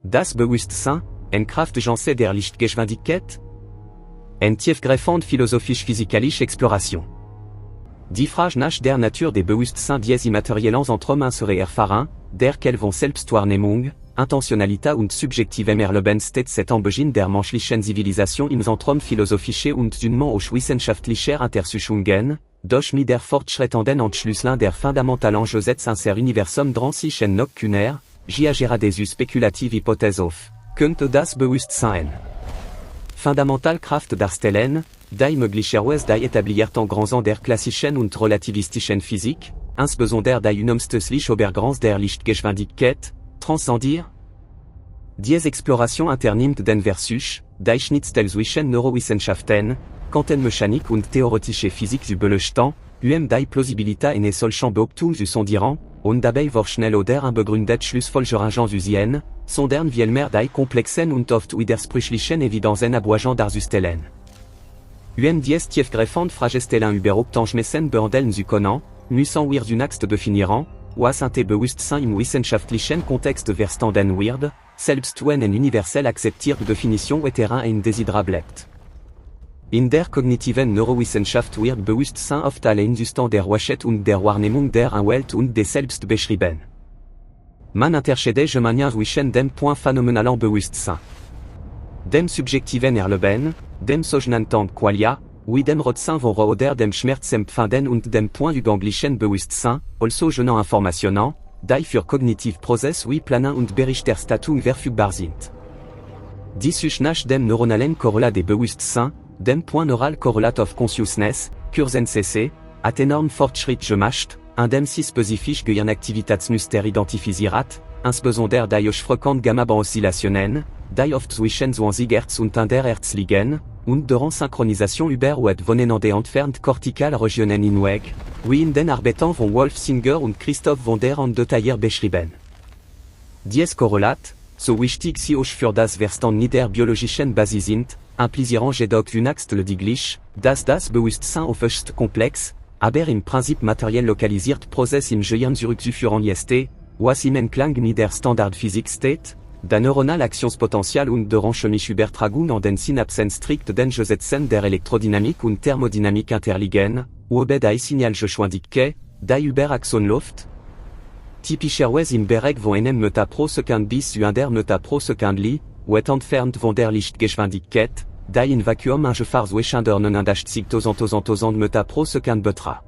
Das Bewusstsein, en Kraft Janse der Lichtgeschwindigkeit? En tiefgreifende philosophische physikalische Exploration. Die Frage nach der Natur des Bewusstseins des immateriellen Entremains serait erfahren, der Kelvon Selbstwahrnehmung, Intentionalität und subjektive Erleben steht cet Anbeginn der menschlichen Zivilisation im Zentrum philosophische und dünnement auch wissenschaftlicher Untersuchungen, durch mit der fortschreitenden Entschlüsselung der fundamentalen Gesetze unser Universum dran sich en noch kühner, j'agera des spekulative Hypothese auf, könnte das Bewusstsein fundamental Kraft darstellen, die möglicherweise die etabliert en grands der klassischen und relativistischen Physik, insbesondere die unumstößliche Obergrenze der Lichtgeschwindigkeit, transcendiert? Diese Exploration unternimmt den Versuch, die Schnittstelle zwischen Neurowissenschaften, Quantenmechanik und theoretische Physik zu beleuchten, die Plausibilität in solchen Behauptungen zu sondieren, und dabei vorschnell oder unbegründet Schlussfolgerungen zu ziehen, sondern vielmehr die komplexen und oft widersprüchlichen Evidenzen abwagen darzustellen. Dies tiefgreifende Fragestellen überhaupt angemessen behandeln zu können, müssen wir zunächst definieren, was ein Bewusstsein im wissenschaftlichen Kontext verstanden wird, selbst wenn eine universell akzeptierte Definition weiterhin indesirable bleibt. In der kognitiven Neurowissenschaft wird Bewusstsein oft allein Zustand der Wahrheit und der Wahrnehmung der Welt und des Selbst beschrieben. Man unterscheidet gemeinhin zwischen dem Point phänomenalen Bewusstsein, dem subjektiven Erleben, dem sogenannten Qualia, wie dem Rotsinn von oder dem Schmerzempfinden und dem Point überganglichen Bewusstsein, also genannt Informationen, die für kognitive Prozesse wie Planen und Berichterstattung verfügbar sind. Dies nach dem neuronalen Korrelat des Bewusstseins, dem Point neural Correlate of Consciousness, CURS-NCC, hat enorm Fortschritt gemacht, dem sich spezifisch gehören Aktivitätsmuster identifiziert, insbesondere die hoch frequent Gamma-Oszillationen, die oft zwischen 20 Hz und 100 Hz liegen, und deren Synchronisation über et vonenande entfernt Kortikalregionen hinweg, wie in den Arbeiten von Wolf Singer und Christoph von der en Detail beschrieben. Dies Korrelat, so wichtig sie auch für das Verständnis der biologischen Basis sind, implizieren jedoch zunächst lediglich, dass das Bewusstsein auf höchst komplex, aber im Prinzip materiell lokalisiert Prozess im Gehirn zurückzuführen ist, was im Einklang mit der Standardphysik steht, der neuronale Aktionspotenzial und deren chemische Übertragung an den Synapsen strikt den Gesetzen der Elektrodynamik und Thermodynamik unterliegen, wobei die Signalgeschwindigkeit, die über Axon läuft, typischerweise im Bereich von einem Meter pro Sekunde bis zu 100 Meter pro Sekunde liegt, und entfernt von der Lichtgeschwindigkeit, die in Vakuum ein Gefahr zwischen der 89.000 Meter pro Sekunde beträgt.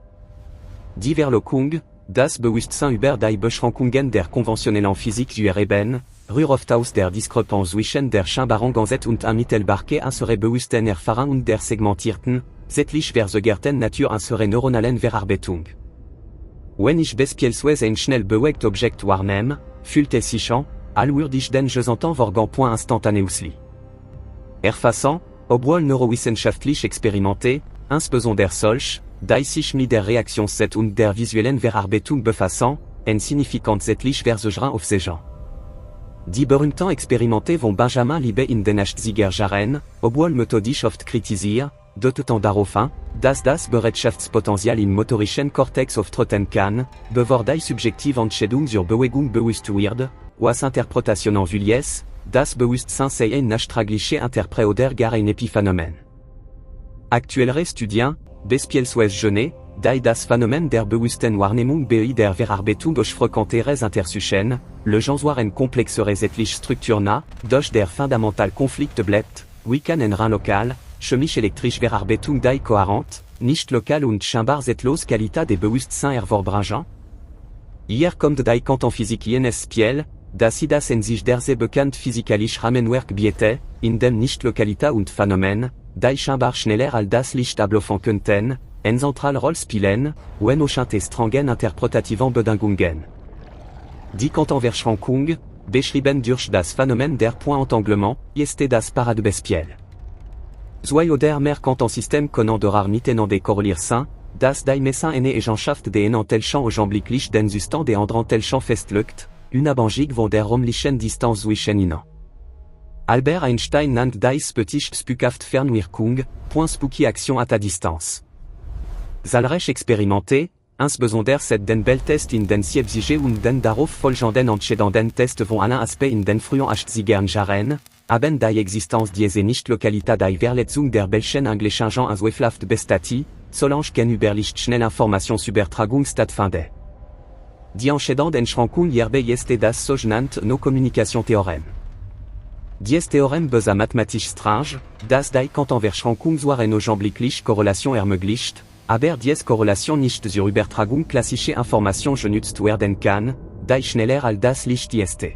Die Verlockung, das Bewusstsein über die Beschränkungen der konventionellen Physik zu erheben, rührt oft aus der Diskrepanz zwischen der scheinbaren Ganzheit und unmittelbaren unserer bewussten Erfahrung und der segmentierten, zeitlich versäugerten Natur unserer neuronalen Verarbeitung. Wenn ich beispielsweise ein schnell bewegtes Objekt wahrnehme, fühlt es sich an, als würde ich den Gegenstand Point instantaneously erfassen, obwohl neurowissenschaftlich experimente, insbesondere solch, die sich mit der Reaktionszeit und der visuellen Verarbeitung befassen, ein signifikant zeitlich Versögern aufzeigen. Die berühmten Experimente von Benjamin Libet in den 80er Jahren, obwohl methodisch oft kritisiert, deuten darauf hin, dass das Bereitschaftspotenzial im motorischen Kortex auftreten kann, bevor die subjektive Entscheidung zur Bewegung bewusst wird, was Interpretationen Vullies, das Bewusstsein sei ein nachtragliche Interpret oder gar ein Epiphänomen. Aktuellere Studien, beispielsweise jene, die das Phänomen der bewussten Wahrnehmung bei der Verarbeitung durch frequenteres untersuchen, le genre eine komplexere zeitliche Struktur nah, durch der fundamental Konflikt bleibt, wie kann ein rein lokal, chemisch-elektrische Verarbeitung die kohärent, nicht lokal und scheinbar zeitlos Qualität des Bewusstseins hervorbringen? Hier kommt die Quantenphysik ins Spiel, dass sie das in sich der sehr bekannt physikalisch Rahmenwerk bietet, in dem Nicht-Lokalität und Phänomen, die scheinbar schneller als das Licht ablaufen könnten, eine zentrale Rolle spielen, wenn auch unter strengen interpretativen Bedingungen. Die Quantenverschränkung, beschrieben durch das Phänomen der Point-Entanglement, ist das Paradebeispiel. Zwei oder mehr Quantensystem können darar miteinander korreliert sein, dass die Messung eine Eigenschaft de einen Telchen augenblicklich den Zustand de anderen Telchen festlegt, unabhängig von der räumlichen Distanz zwischen ihnen. Albert Einstein nennt dies petiche spukhaft Fernwirkung, point spooky action à ta distance. Zahlreiche Experimente, insbesondere set den Beltest in den Siebzige und den darauf folgenden entscheidenden Test vont Alain Aspect in den frühen 80ern Jahren, haben die Existenz diese Nicht-Lokalität die Verletzung der Belschen englischen Zweifelhaft bestati, solange keine Überlichtschnellinformationsübertragung stattfinde. Die entscheidenden Schrankung hierbei ist das sogenannte No-Communication-Theorem. Dies Theorem beza mathematisch strange, das die Kantenverschrankung zwischen ogenblicklich Korrelation ermöglicht, aber dies Korrelation nicht zur Übertragung klassischer Information genutzt werden kann, die schneller als das Licht ist.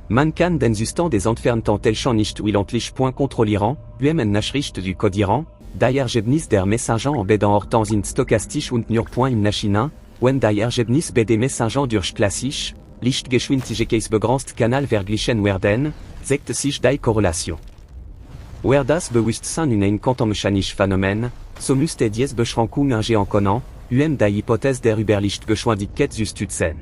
Man kann den Zustand des entfernten Teilchen nicht willentlich point kontrollieren, eine Nachricht du Codieren, die Ergebnis der Messagen en beiden Orten sind stochastisch und nur point im Nachhinein, wenn die Ergebnis bei den Messagen durch klassisch, Lichtgeschwindigkeitsbegrenzt Kanal verglichen werden, zeigt sich die Korrelation. Wer das Bewusstsein in ein quantenmechanisch Phänomen, so müsste dies Beschränkung angehen können, die Hypothese der Überlichtgeschwindigkeit zu stützen.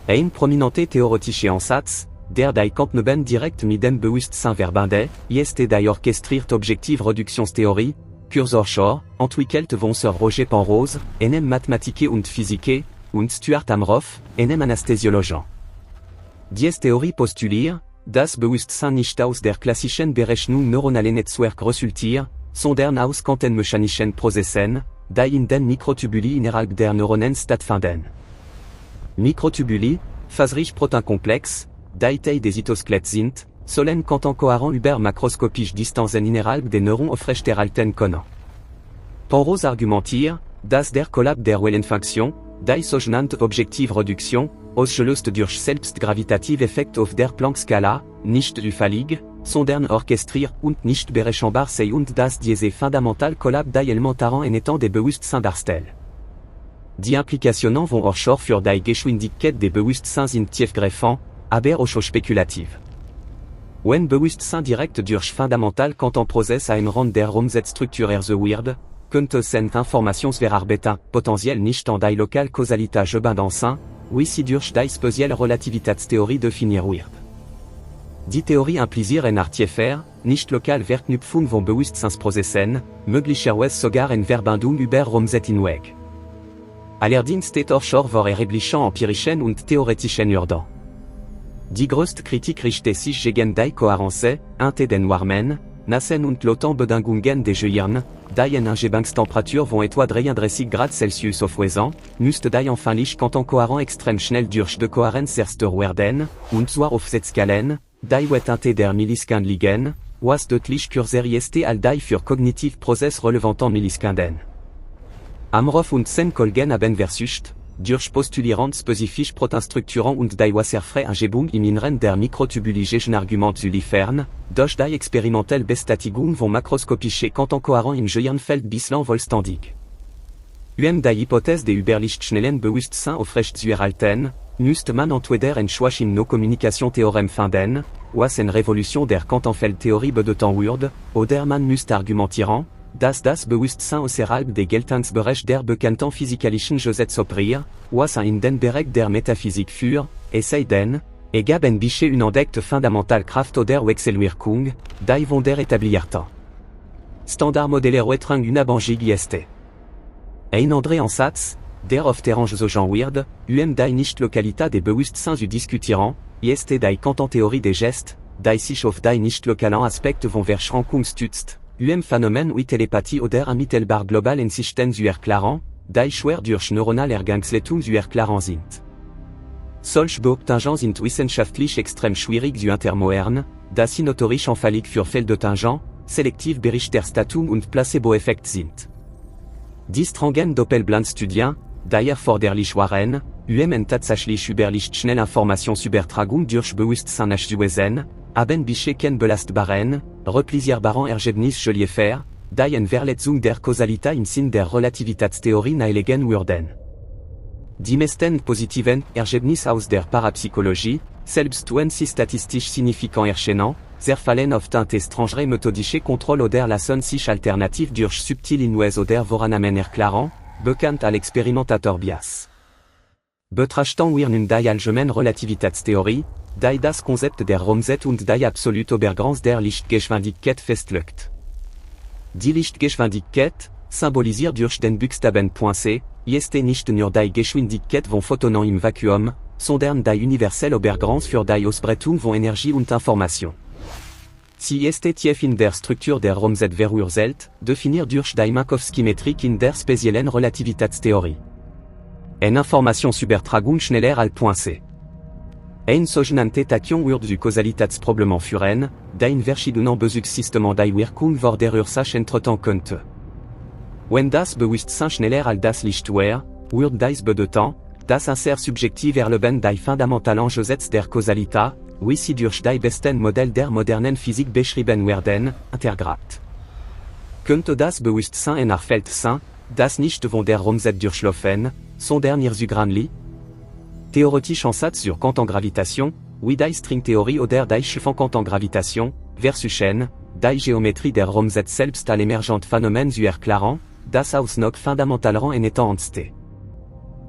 Ein prominente theoretische Ansatz, der die Quantenben direkt mit dem Bewusstsein verbindet, ist die orchestrierte Objektivreduktionstheorie, Cursor-Shor, entwickelt von Sir Roger Penrose, einem Mathematiker und Physiker, und Stuart Amroth, einem Anästhesiologen. Diese Theorie postuliert, das Bewusstsein nicht aus der klassischen Berechnung neuronalen Netzwerk resultiert, sondern aus quantenmechanischen Prozessen, die in den Mikrotubuli innerhalb der Neuronen stattfinden. Mikrotubuli, fasrig proteinkomplex, die Teil des Cytoskelettes sind, sollen quantenkohärent über makroskopische Distanzen innerhalb des Neuronen aufrechterhalten können. Penrose argumentiert, dass der Kollaps der Wellenfunktion, die sogenannte Objektivreduktion, ausgelöst durch selbstgravitative Effekt auf der Planck-Skala, nicht zufällig, sondern orchestriert und nicht berechenbar sei und dass diese fundamental Kollaps die elementaren Einheiten des Bewusstseins darstellen. Die Implikationen vont offshore für die Geschwindigkeit des Bewusstseins sind tiefgreifend, aber auch spekulativ. Wenn Bewusstsein direkt durch fundamental Quantenprozess ein Rand der Raumzeitstruktur wird, könnte cette Informationsverarbeitung potentiell nicht an die Lokalkausalität gebunden sein, wie sie durch die spezielle Relativitätstheorie definiert wird. Die Theorie impliziert eine Art tiefer, nicht lokal Verknüpfung von Bewusstseinsprozessen, möglicherweise sogar eine Verbindung über Raumzeit hinweg. Allerdings steht offshore vor erheblichen empirischen und theoretischen Hürden. Die größte Kritik richtet sich gegen die Kohärenz, den Warmen, Nassen und Lotan-Bedingungen des Gehirns, die in Angebungstemperatur von etwa 33 Grad Celsius aufweisen, müsste die empfindlich quantenkohärent extrem schnell durch die Kohärenz erster werden, und zwar auf Zeitskalen, die weit der Millisekunden liegen, was deutlich kürzer ist als die für Kognitivprozess relevanten Millisekunden. Amroth und sein Kollegen haben versucht, durch postulierend spezifisch Proteinstrukturen und die wasserfreie Angebung im Inneren der mikrotubulischen Argument zu liefern, durch die experimentelle Bestätigung von makroskopische Quantenkohärenz im Gehirnfeld bislang vollständig. Die Hypothese des überlichtschnellen Bewusstseins aufrecht zu erhalten, müsste man entweder ein Schwach im No-Communication-Theorem finden, was eine Revolution der Quantenfeldtheorie bedeuten würde, oder man müsste argumentieren, dass das Bewusstsein außerhalb des Geltungsbereichs der bekannten physikalischen Gesetze operiert, was in den Bereich der Metaphysik führt, es sei denn, es gab ein bisschen eine entdeckte Fundamentalkraft oder Wechselwirkung, die von der etablierten Standardmodellero étrange unabhängig ist. Ein anderer Ansatz, der auf der Angezogen wird, die Nicht-Lokalität des Bewusstseins zu diskutieren, ist die Quantentheorie des Gestes, die sich auf die nicht-lokalen Aspekte von Verschränkung stützt. Phänomen wie Telepathie oder ermittelbar global in Systemen zu erklären, die schwer durch neuronale Ergangsleitung zu erklären sind. Solche Behauptungen sind wissenschaftlich extrem schwierig zu untermauern, da sie notorisch anfällig für Fehldeutungen, Selektivberichterstattung und Placebo-Effekt sind. Die strengen Doppelblindstudien, die erforderlich waren, tatsächlich Überlichtschnellinformationsübertragung durch Bewusstsein nachzuweisen, haben bisher kein belastbaren, replisierbaren Ergebnis geliefert, die eine Verletzung der Kausalität im Sinn der Relativitätstheorie nahelegen würden. Die meisten positiven Ergebnisse aus der Parapsychologie, selbst wenn sie statistisch signifikant erscheinen, zerfallen oft in strangere methodische Kontrolle oder lassen sich alternativ durch subtile Hinweise oder Vorannahmen erklären, bekannt als Experimentator-Bias. Betrachten wir nun die allgemeine Relativitätstheorie, die das Konzept der Raumzeit und die absolute Obergrenze der Lichtgeschwindigkeit festlegt. Die Lichtgeschwindigkeit, symbolisiert durch den Buchstaben .c, ist nicht nur die Geschwindigkeit von Photonen im Vakuum, sondern die universelle Obergrenze für die Ausbreitung von Energie und Information. Sie ist tief in der Struktur der Raumzeit verursacht, definiert durch die Minkowski-Metrik in der speziellen Relativitätstheorie. Eine Informationsübertragung schneller als .c. Eine sogenannte Tachyon wird zu Kausalitätsproblemen führen, die in verschiedenen Bezugssystemens die Wirkung vor der Ursache entreten könnte. Wenn das Bewusstsein schneller als das Licht wäre, würde dies bedeuten, dass ein sehr subjektiv Erleben die fundamentalen Gesetze der Kausalität, wie sie durch die besten Modelle der modernen Physik beschrieben werden, integriert. Könnte das Bewusstsein ein Feld sein, das nicht von der Raumzeit durchlaufen, sondern ihr Zugranli? Theoretische Ansatz zur Quantengravitation, wie die Stringtheorie oder die Quantengravitation, versus die Geometrie der Raumzeit selbst als emergent Phänomen zu erklären, das aus noch fundamentaleren en étant entste.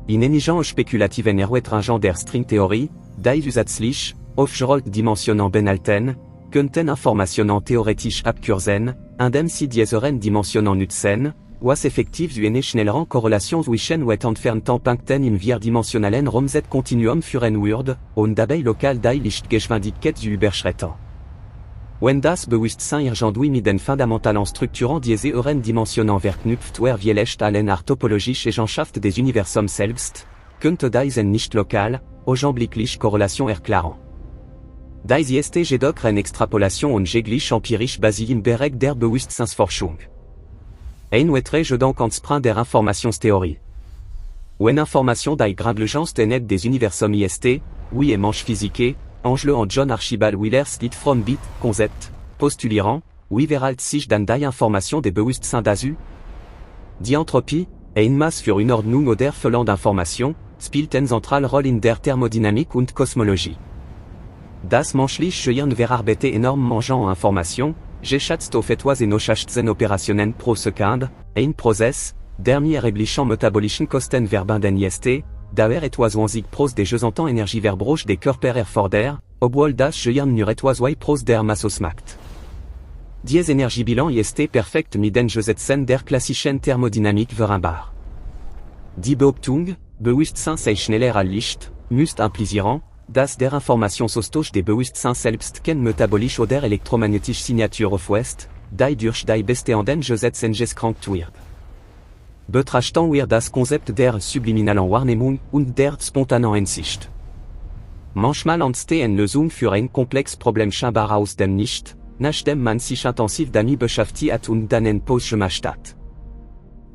In einigen spekulativen Erweiterungen der Stringtheorie, die zusätzlich, aufgerollt Dimensionen benhalten, könnten Informationen theoretisch abkürzen, indem sie diese Dimensionen nutzen, was effektiv zu einer schnelleren Korrelation zwischen weit entfernten Punkten im vierdimensionalen Raumzeitkontinuum führen würde, und dabei lokal die Lichtgeschwindigkeit zu überschreiten. Wenn das Bewusstsein irgendwie mit den fundamentalen Strukturen dieser Dimensionen verknüpft wäre wie leicht eine Art topologische Eigenschaft des Universums selbst, könnte diese nicht lokal, augenblicklich Korrelation erklären. Dies ist jedoch eine Extrapolation und jeglich empirisch basiert im Bereich der Bewusstseinsforschung. Ein weitere Gedanke entspricht der Informationstheorie. Wenn Information die Grundlegende net des Universums ist, wie manche Physiker, Angelo und John Archibald Wheeler's Lied from Bit, Concept, postulierend, wie verhält sich dann die Information des Bewusstseins dazu? Die Entropie, eine Masse für eine Ordnung oder Verlust d'Information, spielt eine zentrale Rolle in der Thermodynamik und Kosmologie. Das menschliche Gehirn verarbeitet enorm mangeant Information, geschätzt auf etwas 16 Operationen pro Sekunde, ein Prozess, der mit erheblichen metabolischen Kosten verbunden ist, daher etwas 20 pros des gesamten Energieverbrauchs des Körper erfordert, obwohl das Gehirn nur etwas 2 pros der Masse ausmacht. Dies Energiebilan ist perfekt mit den Gesetzen der klassischen Thermodynamik vereinbar. Die Behauptung, Bewusstsein sei schneller als Licht, müsste implizieren, dass der Informationsaustausch des Bewusstseins selbst keine metabolische oder elektromagnetische Signatur aufweist, die durch die bestehenden Gesetze geskrankt wird. Betrachten wir das Konzept der subliminalen Wahrnehmung und der spontanen Einsicht. Manchmal entsteht eine Lösung für ein komplexes Problem scheinbar aus dem Nicht, nachdem man sich intensiv damit beschäftigt hat und dann eine Pause gemacht hat.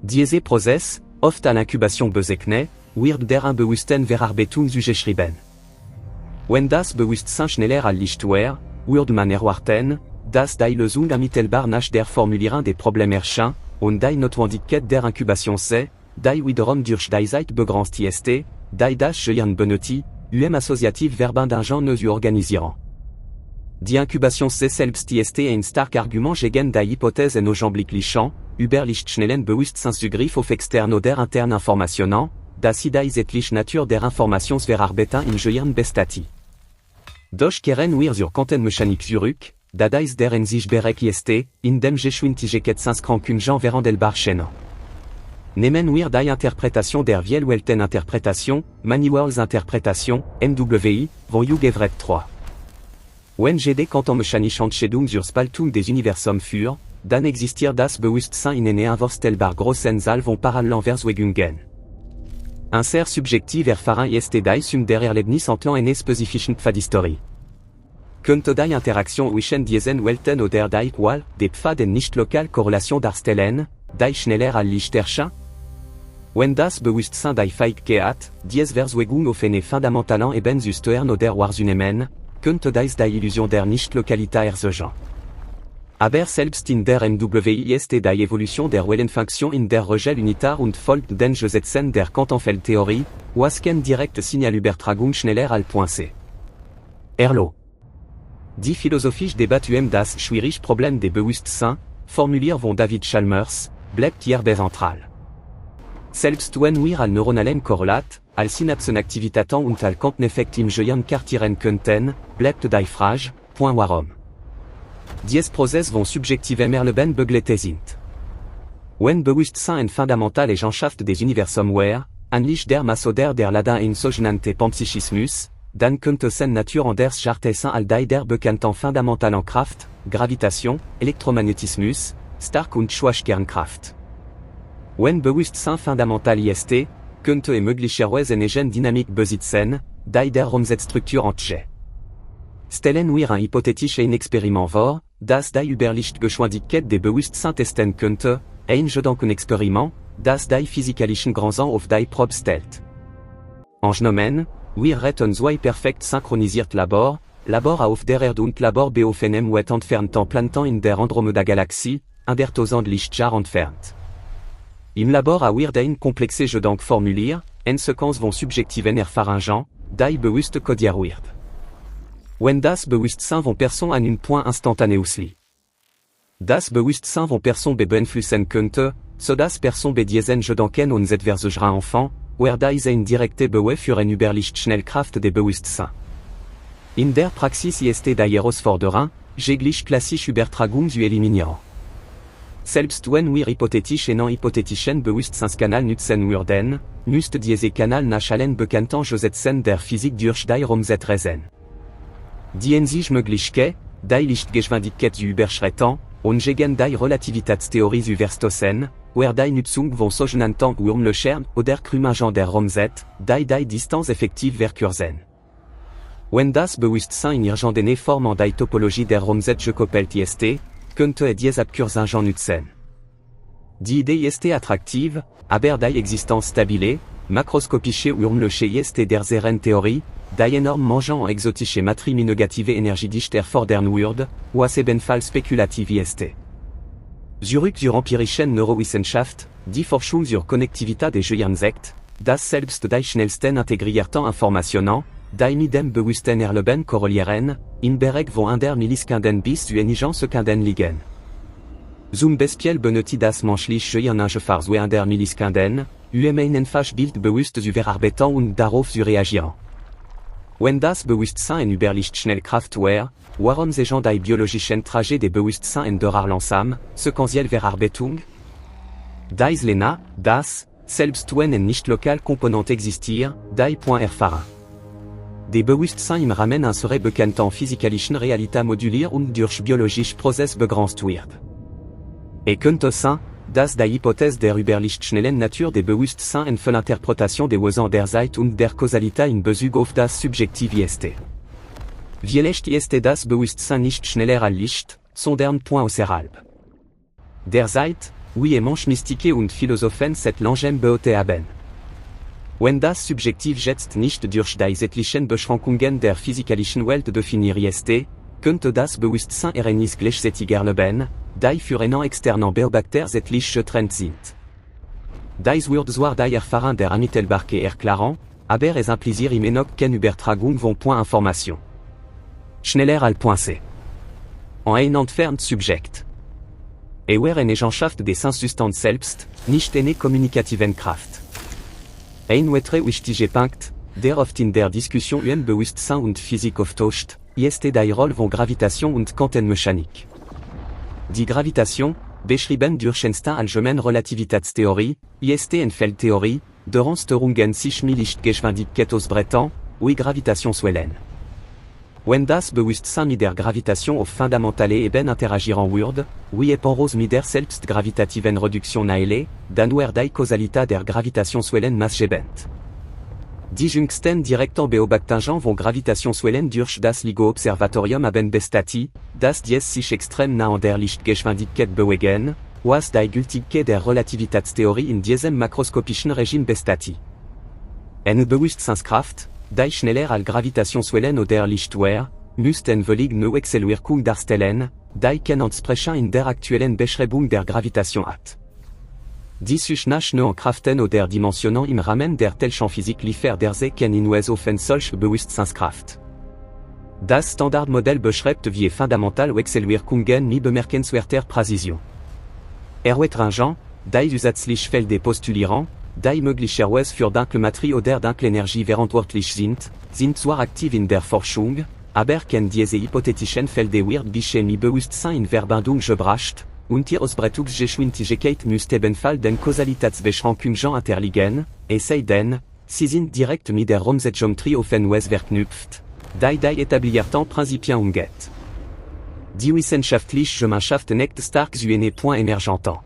Dieser Prozess, oft als Inkubation bezeichnet, wird der unbewussten Verarbeitung zugeschrieben. Wenn das Bewusstsein schneller als Licht wäre, würde man erwarten, dass die Lösung ermittelbar nach der Formulierung des Problems erscheint, und die Notwendigkeit der Inkubation sei, die wiederum durch die Zeit begrenzt ist, die das Gehirn benötigt, assoziativ verbindungen zu organisieren. Die Inkubation selbst ist ein starkes Argument gegen die Hypothese augenblicklichen, über lichtschnellen Bewusstseinszugriff auf externe oder interne Informationen, dass sie die zeitliche Natur der Informationsverarbeitung im Gehirn bestätigt. Doch kehren wir zur Quantenmechanik zurück, da dies der Einsichtbereich ist, in dem Geschwindigkeit s'inscrankt verhandelbar scheinen. Nehmen wir die Interpretation der Vielwelten-Interpretation, Manuals-Interpretation, MWI, von Hugh Everett III. Wenn die quantenmechanische Entscheidung zur Spaltung des Universums führt, dann existiert das Bewusstsein in einer unvorstellbar großen Zahl von Parallelverzweigungen. Ein sehr subjektiv Erfahrung ist dies der Erlebnis entlang einer spezifischen Pfadhistorie. Könnte die Interaktion zwischen diesen Welten oder die Qual des Pfaden nicht lokal Korrelation darstellen, die schneller als Licht erscheint? Wenn das Bewusstsein die Fähigkeit hat, diese Verzweigung auf eine fundamentalen Ebene zu steuern oder wahrzunehmen, könnte dies die Illusion der Nicht-Lokalität erzeugen. Aber selbst in der MWI ist die Evolution der Wellenfunktion in der Regel unitar und folgt den Gesetzen der Quantenfeldtheorie, was keine direkte Signalübertragung schneller als .c. Erlo. Die philosophische Debatte das schwierige Problem des Bewusstseins, formuliert von David Chalmers, bleibt hierbei zentral. Selbst wenn wir als neuronalen Korrelat, als Synapsenaktivitäten und als Quanteneffekt im Gehirn kartieren könnten, bleibt die Frage, warum. Diese Prozesse von subjektivem Erleben begleitet sind. Wenn Bewusstsein fundamental Eigenschaft des Universumware, anlich der Masse der Ladin ein sogenannte Panpsychismus, dann könnte sen Natur anders Jartessin all der bekannten fundamentalen Kraft, Gravitation, Elektromagnetismus, Stark und Schwachkernkraft. Wenn Bewusstsein fundamental ist, könnte möglicherweise eine Dynamik besitzen, die der Umsetzstruktur entscheidet. Stellen wir ein hypothetisches Experiment vor, das die Überlichtgeschwindigkeit des Bewusstseins testen könnte, ein Gedankenexperiment, das die physikalischen Grenzen auf die Probe stellt. Angenommen, wir hätten zwei perfekt synchronisiert Labor auf der Erde und Labor befinden weit entfernt Planeten in der Andromeda-Galaxie, 100.000 Lichtjahre entfernt. Im Labor haben ein komplexes Gedankenformulier, en Sequenz von subjektiven Erfahrungen, die bewusst kodiert wird. Wenn das Bewusstsein von Person an un point instantané usli. Das Bewusstsein von Person beeinflussen könnte, so dass Person diesen Gedanken und etwas enfant, wer diese indirekte Bewe für eine Überlichtschnellkraft des Bewusstseins. In der Praxis ist die Herausforderung, jegliche klassische Übertragung zu eliminieren. Selbst wenn wir hypothetisch und non-hypothetischen Bewusstseinskanal nutzen würden, müsste diese Kanal nach allen bekannten Gesetzen der Physik durch die umsetzen. Die einzige Möglichkeit, die Lichtgeschwindigkeit zu überschreiten, und gegen die Relativitätstheorie zu verstoßen, wer die Nutzung von sogenannten Wurmlöchern oder Krümmungen der Raumzeit, die Distanz effektiv verkürzen. Wenn das Bewusstsein in irgendeine Form die Topologie der Raumzeit gekoppelt ist, könnte diese Abkürzungen nutzen. Die Idee ist attraktiv, aber die Existenz stabile, makroskopische Wurmlöcher ist der Theorie, die enorm mangeant exotische Materie negative Energiedicht erfordern würde, was ebenfalls spekulativ ist. Zurück zur empirischen Neurowissenschaft, die Forschung zur Konnektivität des Gehirns, das selbst die schnellsten integrierten Informationen, die mit dem bewussten Erleben korrelieren, im Bereich von 100 Milliskanden bis zu einigen Sekunden liegen. Zum Beispiel benötigt das menschliche Gehirn ungefähr 100 Milliskanden, ein einfaches Bild bewusst zu verarbeiten und darauf zu reagieren. Wenn das Bewusstsein Überlichtschnellkraft wäre, warum sehen die biologischen Trajets des Bewusstseins in der langsam, sequentielle Verarbeitung? Dies lena, das, selbst wenn ein nicht lokal Komponent existiert, die Point erfahren. Des Bewusstsein im Rahmen unserer bekannten physikalischen Realität moduliert und durch biologische Prozesse begrenzt wird. Könnte sein, dass die Hypothese der überlichtschnellen Natur des Bewusstseins für l'Interpretation des Wesen der Zeit und der Kausalität in Bezug auf das Subjektiv ist. Vielleicht ist das Bewusstsein nicht schneller als Licht, sondern point außerhalb der Zeit, wie manche Mystiker und Philosophen cette langen beote haben. Wenn das Subjektiv jetzt nicht durch die etlichen Beschränkungen der physikalischen Welt definiert ist, könnte das Bewusstsein eines gleichzeitiger Leben, die für einen externen Beobachter etlich getrennt sind. Dies würde zwar die Erfahrung der Unmittelbarkeit erklären, aber es impliziert immer noch keine Übertragung von Point Information. Schneller als Point C. Ein entfernt Subjekt. Wäre eine Eigenschaft des Sinnzustands selbst, nicht eine kommunikativen Kraft. Ein weiterer wichtiger Punkt, der oft in der Diskussion über Bewusstsein und Physik auftaucht, ist die Rolle von Gravitation und Quantenmechanik. Die Gravitation, beschrieben durch Einstein allgemeine Relativitätstheorie, ist eine Feldtheorie, deren Störungen sich mit Lichtgeschwindigkeit ausbreiten, wie Gravitationswellen. Wenn das Bewusstsein mit der Gravitation auf fundamentale Ebene interagieren würde, wie Penrose mit der selbstgravitativen Reduktion nahle, dann wäre die Kausalität der Gravitationswellen maßgebend. Die jüngsten direkten Beobachtungen von Gravitationswellen durch das LIGO-Observatorium haben bestätigt, dass dies sich extrem nah an der Lichtgeschwindigkeit bewegen, was die Gültigkeit der Relativitätstheorie in diesem makroskopischen Regime bestätigt. Eine Bewusstseinskraft, die schneller als Gravitationswellen oder Licht wäre, müsste eine völlige Wechselwirkung darstellen, die kein Entsprechen in der aktuellen Beschreibung der Gravitation hat. Dies ist nach neuen Kräften oder Dimensionen im Rahmen der Teilchenphysik liefert der sich kein Hinweis auf eine solche Bewusstseinskraft. Das Standardmodell beschreibt wie fundamental Wechselwirkungen mit bemerkenswerter Präzision. Weiteren, die zusätzlich Felder postulieren, die möglicherweise für dunkle Materie oder dunkle Energie verantwortlich sind zwar aktiv in der Forschung, aber können diese hypothetischen Felder wird bisher mit Bewusstsein in Verbindung gebracht, und die Ausbreitungsgeschwindigkeit müsste ebenfalls den Kausalitätsbeschränkungen unterliegen, es sei denn, sie sind direkt mit der Raumzeitgeometrie offenwes verknüpft, die etablierten Prinzipien umgeht. Die wissenschaftliche Gemeinschaft neckt stark eine Point emergenten.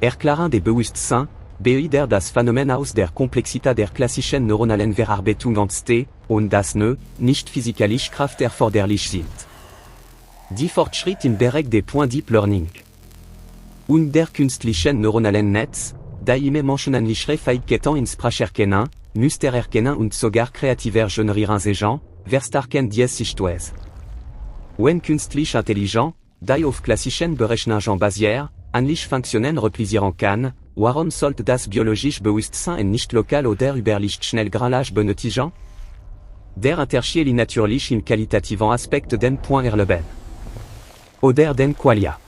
Erklaren des Bewusstsein, der das Phänomen aus der Komplexität der klassischen neuronalen Verarbeitung entsteht, und das nicht physikalisch Kraft erforderlich sind. Die Fortschritt im Bereich des Point Deep Learning und der künstlichen neuronalen Netz, die immer menschenähnlichere Fähigkeiten in Spracherkennen, Mustererkennen und sogar kreativer generieren sehen, verstärken dies Sichtweise. Wenn künstliche Intelligenz, die auf klassischen Berechnungen basiert, ähnlich Funktionen replizieren kann, warum sollte das biologische Bewusstsein nicht lokal oder über Lichtschnell Gralage benötigen? Der Unterschied liegt natürlich im qualitativen Aspekt den Point erleben. Oder den Qualia.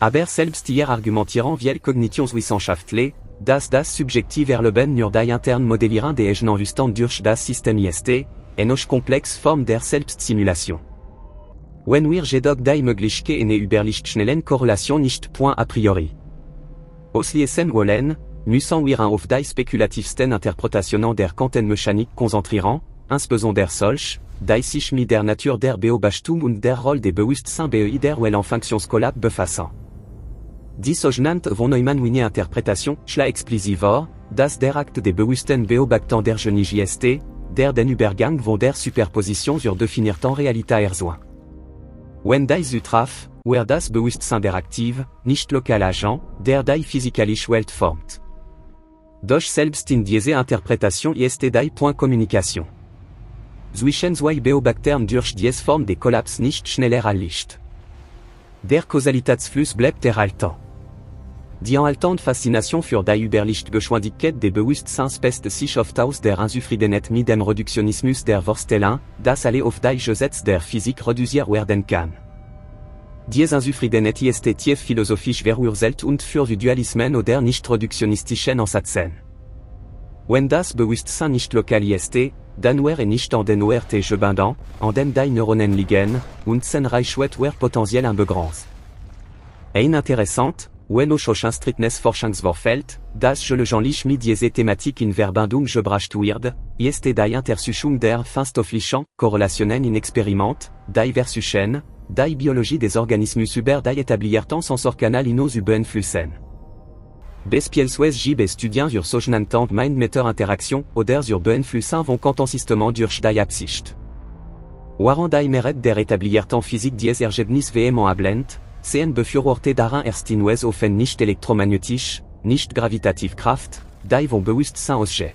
Aber selbst hier argumentieren wir Kognitionswissenschaftler, dass das subjektive Erleben nur die internen Modellieren des Eigenjusten durch das System ist, eine komplexe Form der Selbstsimulation. Wenn wir jedoch die Möglichkeit über Lichtschnellen Korrelation nicht point a priori auslesen wollen, müssen wir auf die spekulativsten Interpretationen der Quantenmechanik konzentrieren, insbesondere solche, die sich mit der Natur der Beobachtung und der Rolle des Bewusstseins bei der Welle-Funktionskollab befassen. Die sogenannte von Neumann-Winier-Interpretation schlägt explizit vor, dass der Akt des bewussten Beobachten der Genie ist, der den Übergang von der Superposition zur definierten Realität ersoit. Wenn dies zutrifft, wird das Bewusstsein der aktiv, nicht lokal Agent, der die physikalische Welt formt. Doch selbst in dieser Interpretation ist die Point Kommunikation zwischen zwei Beobachtern durch diese Form des Kollaps nicht schneller als Licht. Der Kausalitätsfluss bleibt erhalten. Die anhaltende Faszination für die Überlichtgeschwindigkeit des Bewusstseins speist sich oft aus der Unzufriedenheit mit dem Reduktionismus der Vorstellung, dass alle auf die Gesetze der Physik reduziert werden kann. Diese Unzufriedenheit ist tief philosophisch verurteilt und für die Dualismen oder nicht-reduktionistischen Ansätzen. Wenn das Bewusstsein nicht lokal ist, dann wäre nicht an den ORT gebunden, an dem die Neuronen liegen, und sein Reichweite wäre potenziell unbegrenzt. Ein interessant, wenn auch Forschungsvorfeld, das gelegentlich mit dieser Thematik in Verbindung gebracht wird, ist die Intersuchung der feinstofflichen Korrelationen in Experiment, die versuchen, die Biologie des Organismus über die etablierten Sensorkanal beeinflussen. Beispielsweise gibt es Studien zur sogenannten Mind-Meter-Interaktion oder zur Beeinflussung von Quantensystemern durch die Absicht. Während die Mehrheit der etablierten Physik dieses Ergebnis vehement ablehnt, sehen Befürworter daran erst Hinweise auf eine nicht elektromagnetische, nicht gravitative Kraft, die vom Bewusstsein ausgeht.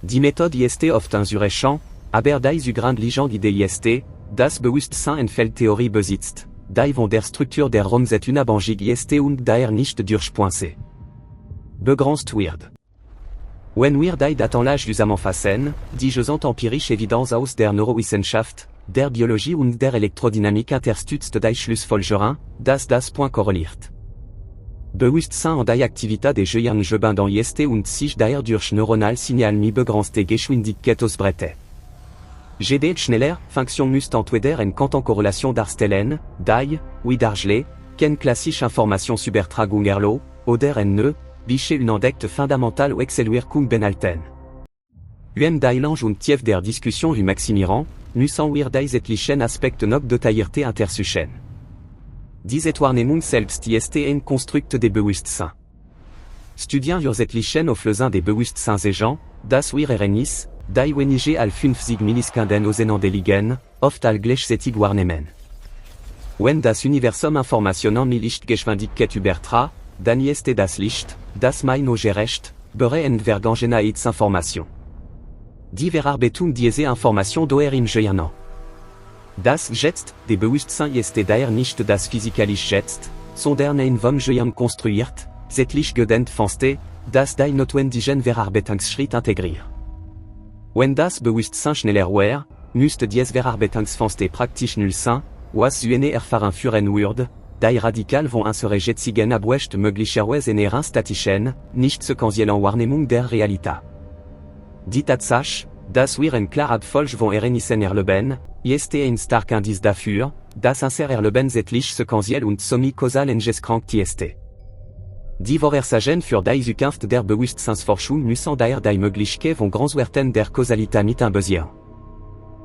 Die Methode ist oft unzureichend, aber die zugrundliegende Idee ist, das Bewusstsein eine Feldtheorie besitzt, die von der Struktur der Raumzeit unabhängig ist und daher nicht durchpointet begrenzt wird. Wenn wir die Datenlage zusammenfassen, die gesamte empirische Evidenz aus der Neurowissenschaft, der Biologie und der Elektrodynamik unterstützt die Schlussfolgerung, dass das Point korreliert. Bewusstsein und die Aktivität des Gehirns gebunden ist und sich daher durch neuronal Signal mit begrenzter Geschwindigkeit ausbreitet. Jede schneller Funktion muss entweder eine Quantenkorrelation darstellen, die, wie dargestellt, keine klassische Informationsübertragung erlaubt, oder eine welche une entdeckte fundamentale Wechselwirkung beinhalten. Die Lange und Tief der Diskussion maximieren, müssen wir die etlichen Aspekte noch detaillierter untersuchen. Diese Wahrnehmung selbst ist ein Konstrukt des Bewusstseins. Studien wir etlichen Auflösungen des Bewusstseinsagents, das wir erreichen, die wenige als 50 Millisekunden auseinander liegen, oft als gleichzeitig wahrnehmen. Wenn das Universum Informationen mit Lichtgeschwindigkeit überträgt, dann ist das Licht, das mein Auge erreicht, bereit vergangener Information. Die Verarbeitung dieser Information dauert im Gehirn. Das Jetzt, des Bewusstsein ist daher nicht das physikalische Jetzt, sondern ein vom Gehirn konstruiert, zeitlich gedehnt Fenster, das die notwendigen Verarbeitungsschritte integriert. Wenn das Bewusstsein schneller wäre, müsste dieses Verarbeitungsfenster praktisch null sein, was eine Erfahrung führen würde, die radikal von unserer jetzigen Abwächt möglicherweise einer statischen, nicht sequentiellen Wahrnehmung der Realität. Die Tatsache, das wir ein klar Folge von Erenissen erleben, ist ein stark Indiz dafür, dass unser Erleben zeitlich sequentiell und semi-causal engeskrankt ist. Die Vorhersagen für die Zukunft der Bewusstseinsforschung müssen daher die Möglichkeit von Grenzwerten der Kausalität mit einbeziehen.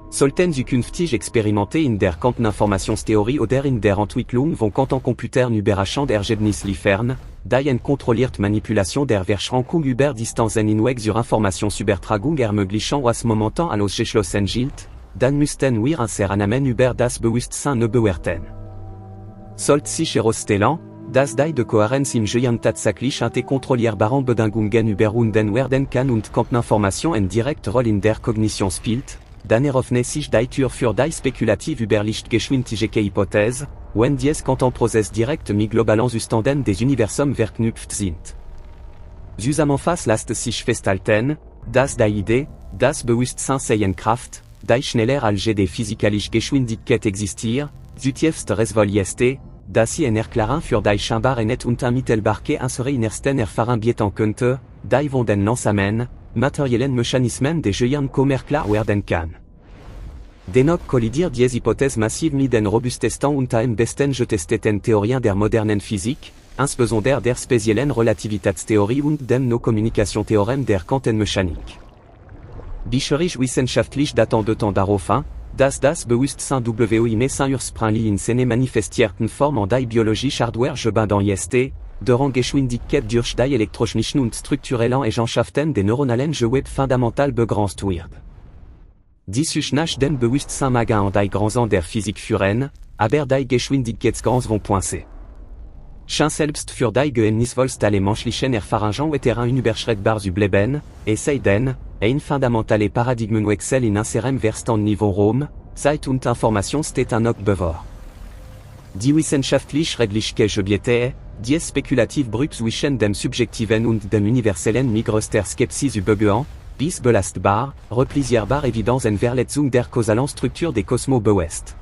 Sollten zukünftig Experimente in der Quanteninformationstheorie oder in der Entwicklung von Quantencomputern überraschend Ergebnis liefern, die eine kontrollierte Manipulation der Verschränkung über Distanzen hinweg zur Informationsübertragung ermöglichen was momentan ausgeschlossen gilt, dann müssten wir unser Annahmen über das Bewusstsein neu bewerten. Sollte sich herausstellen, dass die de Kohärenz im Gehirn tatsächlich eine kontrollierbaren Bedingungen überwunden werden kann und Quanteninformation eine direkte Rolle in der Kognition spielt, dann eröffnet sich die Tür für die spekulative über Lichtgeschwindigkeit-Hypothese, wenn dies Quantenprozess direkt mit globalen Zuständen des Universums verknüpft sind. Zusammenfassend lässt sich festhalten, dass die Idee, das Bewusstsein sei eine Kraft, die schneller als die physikalische Geschwindigkeit existiert, zutiefst resvoll ist, dass sie eine Erklärung für die scheinbare nicht unmittelbare unsere innersten Erfahrungen bieten könnte, die von den langsamen, materiellen Mechanismen des Gehirns kaum klar werden kann. Dennoch kollidiert diese Hypothese massiv mit den robustesten und am besten getesteten Theorien der modernen Physik, insbesondere der speziellen Relativitätstheorie und dem No-Kommunikation-Theorem der Quantenmechanik. Bischerisch-wissenschaftlich daten darauf an, dass das Bewusstsein wie ursprünglich in seiner manifestierten Form an die biologische Hardware gebunden ist, deren Geschwindigkeit durch die elektronischen und strukturellen Eigenschaften des neuronalen Gewebes fundamental begrenzt wird. Dies ist nach dem Bewusstsein mag an die Grenzen der Physik führen, aber die Geschwindigkeitsgrenzen vont poincer. Schon selbst für die geheimnisvollsten alle menschlichen Erfahrungen wird unüberschreitbar bleiben, es sei denn, ein fundamentale Paradigmenwechsel in unserem Verstandniveau Rom, Zeit und Information steht noch bevor. Die wissenschaftlich redliche Gebiete, die spekulativ Brück zwischen dem Subjektiven und dem Universellen mit größter Skepsis übergehen, bis belastbar, replisierbar Evidenz en Verletzung der kausalen Struktur des Kosmos beweist.